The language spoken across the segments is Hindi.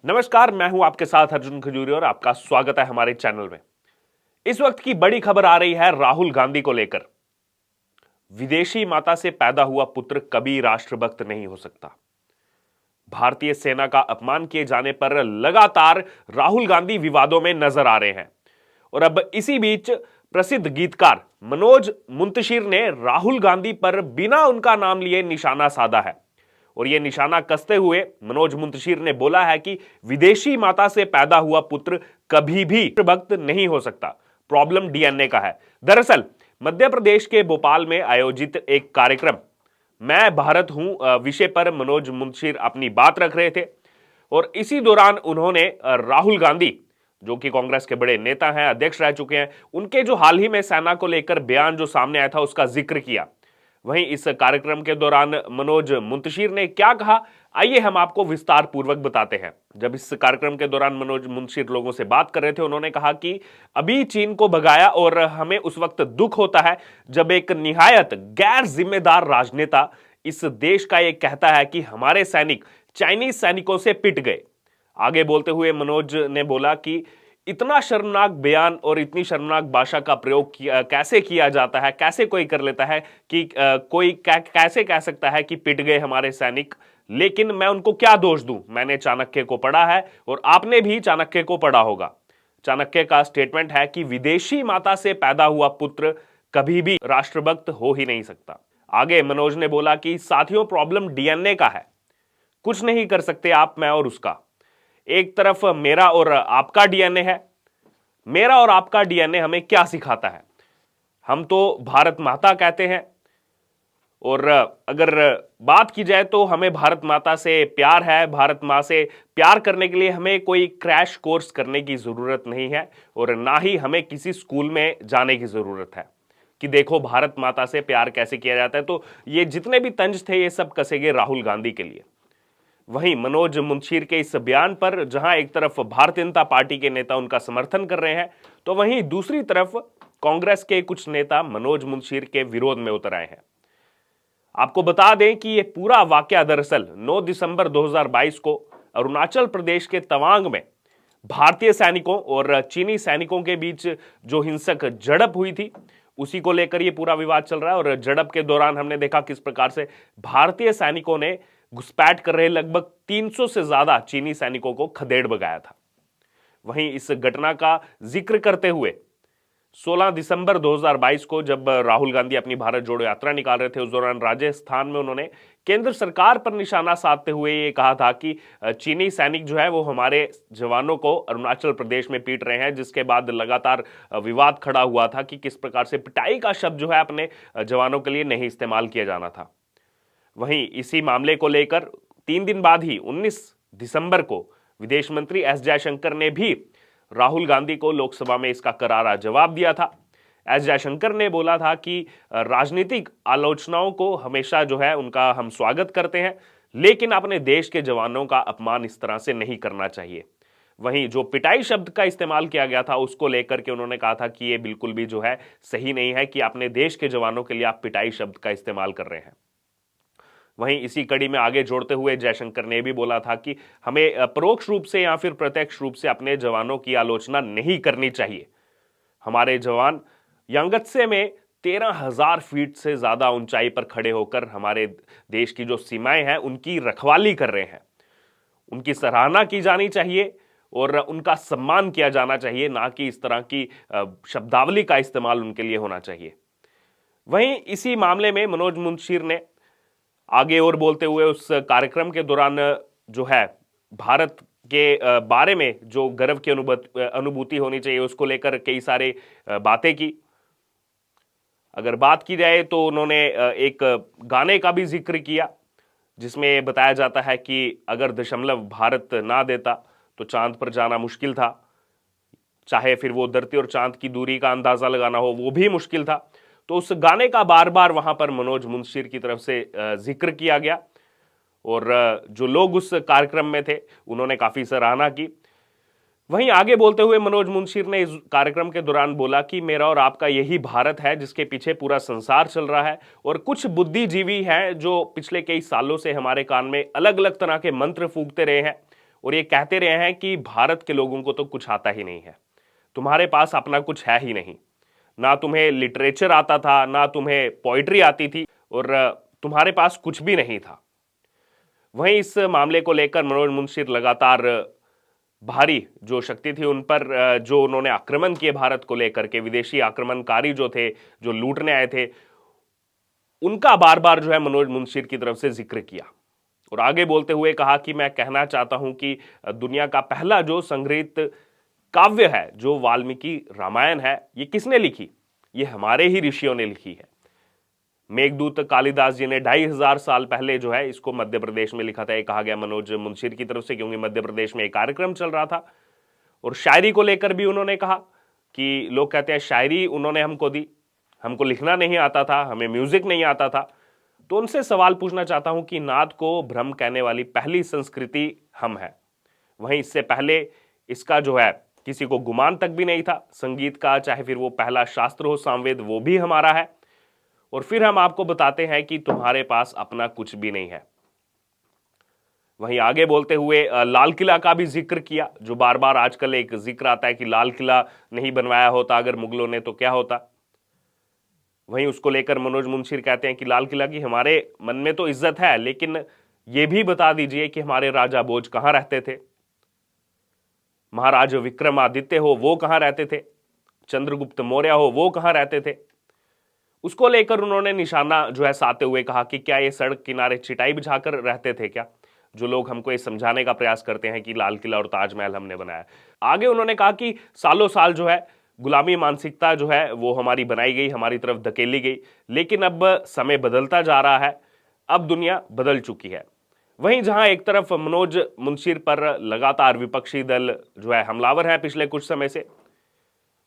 नमस्कार, मैं हूं आपके साथ अर्जुन खजूरी और आपका स्वागत है हमारे चैनल में। इस वक्त की बड़ी खबर आ रही है राहुल गांधी को लेकर। विदेशी माता से पैदा हुआ पुत्र कभी राष्ट्रभक्त नहीं हो सकता। भारतीय सेना का अपमान किए जाने पर लगातार राहुल गांधी विवादों में नजर आ रहे हैं और अब इसी बीच प्रसिद्ध गीतकार मनोज मुंतशिर ने राहुल गांधी पर बिना उनका नाम लिए निशाना साधा है और यह निशाना कसते हुए मनोज मुंतशिर ने बोला है कि विदेशी माता से पैदा हुआ पुत्र कभी भी भक्त नहीं हो सकता, प्रॉब्लम डीएनए का है। दरअसल मध्य प्रदेश के भोपाल में आयोजित एक कार्यक्रम मैं भारत हूं विषय पर मनोज मुंतशिर अपनी बात रख रहे थे और इसी दौरान उन्होंने राहुल गांधी, जो कि कांग्रेस के बड़े नेता हैं, अध्यक्ष रह चुके हैं, उनके जो हाल ही में सेना को लेकर बयान जो सामने आया था उसका जिक्र किया। वहीं इस कार्यक्रम के दौरान मनोज मुंतशिर ने क्या कहा, आइए हम आपको विस्तार पूर्वक बताते हैं। जब इस कार्यक्रम के दौरान मनोज मुंतशिर लोगों से बात कर रहे थे, उन्होंने कहा कि अभी चीन को भगाया और हमें उस वक्त दुख होता है जब एक निहायत गैर जिम्मेदार राजनेता इस देश का ये कहता है कि हमारे सैनिक चाइनीज सैनिकों से पिट गए। आगे बोलते हुए मनोज ने बोला कि इतना शर्मनाक बयान और इतनी शर्मनाक भाषा का प्रयोग कैसे किया जाता है, कैसे कोई कर लेता है कि कोई कैसे कह सकता है कि पिट गए हमारे सैनिक। लेकिन मैं उनको क्या दोष दूं, मैंने चाणक्य को पढ़ा है और आपने भी चाणक्य को पढ़ा होगा। चाणक्य का स्टेटमेंट है कि विदेशी माता से पैदा हुआ पुत्र कभी भी राष्ट्रभक्त हो ही नहीं सकता। आगे मनोज ने बोला कि साथियों, प्रॉब्लम डीएनए का है, कुछ नहीं कर सकते आप, मैं और उसका। एक तरफ मेरा और आपका डीएनए है। मेरा और आपका डीएनए हमें क्या सिखाता है? हम तो भारत माता कहते हैं और अगर बात की जाए तो हमें भारत माता से प्यार है। भारत मां से प्यार करने के लिए हमें कोई क्रैश कोर्स करने की जरूरत नहीं है और ना ही हमें किसी स्कूल में जाने की जरूरत है कि देखो भारत माता से प्यार कैसे किया जाता है। तो ये जितने भी तंज थे ये सब कसे गए राहुल गांधी के लिए। वहीं मनोज मुंतशिर के इस बयान पर जहां एक तरफ भारतीय जनता पार्टी के नेता उनका समर्थन कर रहे हैं, तो वहीं दूसरी तरफ कांग्रेस के कुछ नेता मनोज मुंतशिर के विरोध में उतर आए हैं। आपको बता दें कि यह पूरा वाकया दरअसल 9 दिसंबर 2022 को अरुणाचल प्रदेश के तवांग में भारतीय सैनिकों और चीनी सैनिकों के बीच जो हिंसक झड़प हुई थी उसी को लेकर यह पूरा विवाद चल रहा है। और झड़प के दौरान हमने देखा किस प्रकार से भारतीय सैनिकों ने घुसपैठ कर रहे लगभग 300 से ज्यादा चीनी सैनिकों को खदेड़ भगाया था। वहीं इस घटना का जिक्र करते हुए 16 दिसंबर 2022 को जब राहुल गांधी अपनी भारत जोड़ो यात्रा निकाल रहे थे, उस दौरान राजस्थान में उन्होंने केंद्र सरकार पर निशाना साधते हुए ये कहा था कि चीनी सैनिक जो है वो हमारे जवानों को अरुणाचल प्रदेश में पीट रहे हैं, जिसके बाद लगातार विवाद खड़ा हुआ था कि किस प्रकार से पिटाई का शब्द जो है अपने जवानों के लिए नहीं इस्तेमाल किया जाना था। वहीं इसी मामले को लेकर 3 दिन बाद ही 19 दिसंबर को विदेश मंत्री एस जयशंकर ने भी राहुल गांधी को लोकसभा में इसका करारा जवाब दिया था। एस जयशंकर ने बोला था कि राजनीतिक आलोचनाओं को हमेशा जो है उनका हम स्वागत करते हैं, लेकिन अपने देश के जवानों का अपमान इस तरह से नहीं करना चाहिए। वहीं जो पिटाई शब्द का इस्तेमाल किया गया था उसको लेकर के उन्होंने कहा था कि यह बिल्कुल भी जो है सही नहीं है कि अपने देश के जवानों के लिए आप पिटाई शब्द का इस्तेमाल कर रहे हैं। वहीं इसी कड़ी में आगे जोड़ते हुए जयशंकर ने भी बोला था कि हमें परोक्ष रूप से या फिर प्रत्यक्ष रूप से अपने जवानों की आलोचना नहीं करनी चाहिए। हमारे जवान यांगत्से में 13,000 फीट से ज्यादा ऊंचाई पर खड़े होकर हमारे देश की जो सीमाएं हैं उनकी रखवाली कर रहे हैं। उनकी सराहना की जानी चाहिए और उनका सम्मान किया जाना चाहिए, ना कि इस तरह की शब्दावली का इस्तेमाल उनके लिए होना चाहिए। वहीं इसी मामले में मनोज मुंतशिर ने आगे और बोलते हुए उस कार्यक्रम के दौरान जो है भारत के बारे में जो गर्व की अनुभूति होनी चाहिए उसको लेकर कई सारे बातें की। अगर बात की जाए तो उन्होंने एक गाने का भी जिक्र किया जिसमें बताया जाता है कि अगर दशमलव भारत ना देता तो चांद पर जाना मुश्किल था, चाहे फिर वो धरती और चांद की दूरी का अंदाजा लगाना हो वो भी मुश्किल था। तो उस गाने का बार बार वहां पर मनोज मुंतशिर की तरफ से जिक्र किया गया और जो लोग उस कार्यक्रम में थे उन्होंने काफी सराहना की। वहीं आगे बोलते हुए मनोज मुंतशिर ने इस कार्यक्रम के दौरान बोला कि मेरा और आपका यही भारत है जिसके पीछे पूरा संसार चल रहा है और कुछ बुद्धिजीवी हैं जो पिछले कई सालों से हमारे कान में अलग अलग तरह के मंत्र फूंकते रहे हैं। और ये कहते रहे हैं कि भारत के लोगों को तो कुछ आता ही नहीं है, तुम्हारे पास अपना कुछ है ही नहीं, ना तुम्हें लिटरेचर आता था, ना तुम्हें पोइट्री आती थी, और तुम्हारे पास कुछ भी नहीं था। वहीं इस मामले को लेकर मनोज मुंशी लगातार भारी जो शक्ति थी उन पर, जो उन्होंने आक्रमण किए भारत को लेकर के, विदेशी आक्रमणकारी जो थे, जो लूटने आए थे, उनका बार बार जो है मनोज मुंशी की तरफ से जिक्र किया और आगे बोलते हुए कहा कि मैं कहना चाहता हूं कि दुनिया का पहला जो संग्रहित काव्य है, जो वाल्मीकि रामायण है, ये किसने लिखी? ये हमारे ही ऋषियों ने लिखी है। मेघदूत कालिदास जी ने 2500 साल पहले जो है इसको मध्य प्रदेश में लिखा था, ये कहा गया मनोज मुंशी की तरफ से, क्योंकि मध्य प्रदेश में एक कार्यक्रम चल रहा था। और शायरी को लेकर भी उन्होंने कहा कि लोग कहते हैं शायरी उन्होंने हमको दी, हमको लिखना नहीं आता था, हमें म्यूजिक नहीं आता था। तो उनसे सवाल पूछना चाहता हूं कि नाद को भ्रम कहने वाली पहली संस्कृति हम है, वहीं इससे पहले इसका जो है किसी को गुमान तक भी नहीं था। संगीत का चाहे फिर वो पहला शास्त्र हो सामवेद, वो भी हमारा है। और फिर हम आपको बताते हैं कि तुम्हारे पास अपना कुछ भी नहीं है। वहीं आगे बोलते हुए लाल किला का भी जिक्र किया, जो बार बार आजकल एक जिक्र आता है कि लाल किला नहीं बनवाया होता अगर मुगलों ने तो क्या होता। वहीं उसको लेकर मनोज मुंशी कहते हैं कि लाल किला की हमारे मन में तो इज्जत है, लेकिन यह भी बता दीजिए कि हमारे राजा भोज कहां रहते थे, महाराज विक्रमादित्य हो वो कहां रहते थे, चंद्रगुप्त मौर्य हो वो कहां रहते थे। उसको लेकर उन्होंने निशाना जो है साधते हुए कहा कि क्या ये सड़क किनारे चिटाई बिछाकर रहते थे क्या, जो लोग हमको ये समझाने का प्रयास करते हैं कि लाल किला और ताजमहल हमने बनाया। आगे उन्होंने कहा कि सालों साल जो है गुलामी मानसिकता जो है वो हमारी बनाई गई, हमारी तरफ धकेली गई, लेकिन अब समय बदलता जा रहा है, अब दुनिया बदल चुकी है। वहीं जहां एक तरफ मनोज मुंशी पर लगातार विपक्षी दल जो है हमलावर है पिछले कुछ समय से,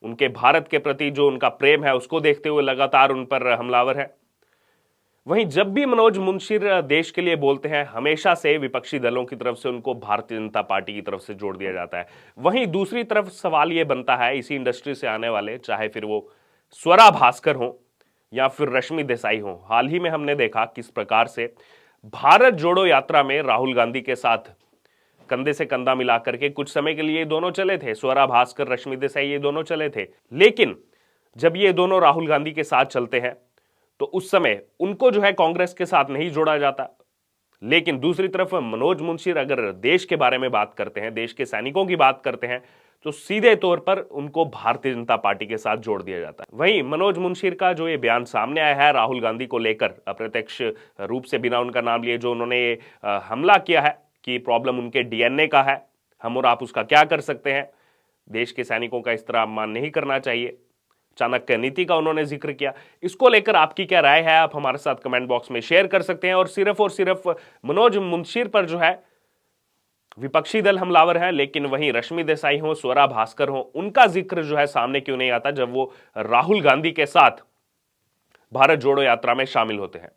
उनके भारत के प्रति जो उनका प्रेम है उसको देखते हुए लगातार उन पर हमलावर है, वहीं जब भी मनोज मुंशी देश के लिए बोलते हैं हमेशा से विपक्षी दलों की तरफ से उनको भारतीय जनता पार्टी की तरफ से जोड़ दिया जाता है। वहीं दूसरी तरफ सवाल यह बनता है, इसी इंडस्ट्री से आने वाले, चाहे फिर वो स्वरा भास्कर हो या फिर रश्मि देसाई हो, हाल ही में हमने देखा किस प्रकार से भारत जोड़ो यात्रा में राहुल गांधी के साथ कंधे से कंधा मिलाकर के कुछ समय के लिए दोनों चले थे, स्वरा भास्कर, रश्मि देसाई, ये दोनों चले थे। लेकिन जब ये दोनों राहुल गांधी के साथ चलते हैं तो उस समय उनको जो है कांग्रेस के साथ नहीं जोड़ा जाता। लेकिन दूसरी तरफ मनोज मुंशी अगर देश के बारे में बात करते हैं, देश के सैनिकों की बात करते हैं, तो सीधे तौर पर उनको भारतीय जनता पार्टी के साथ जोड़ दिया जाता है। वहीं मनोज मुंशी का जो ये बयान सामने आया है राहुल गांधी को लेकर, अप्रत्यक्ष रूप से बिना उनका नाम लिए जो उन्होंने हमला किया है कि प्रॉब्लम उनके डीएनए का है, हम और आप उसका क्या कर सकते हैं, देश के सैनिकों का इस तरह अपमान नहीं करना चाहिए, चाणक्य नीति का उन्होंने जिक्र किया। इसको लेकर आपकी क्या राय है, आप हमारे साथ कमेंट बॉक्स में शेयर कर सकते हैं। और सिर्फ मनोज मुंशी पर जो है विपक्षी दल हमलावर है, लेकिन वहीं रश्मि देसाई हो, स्वरा भास्कर हो, उनका जिक्र जो है सामने क्यों नहीं आता जब वो राहुल गांधी के साथ भारत जोड़ो यात्रा में शामिल होते हैं।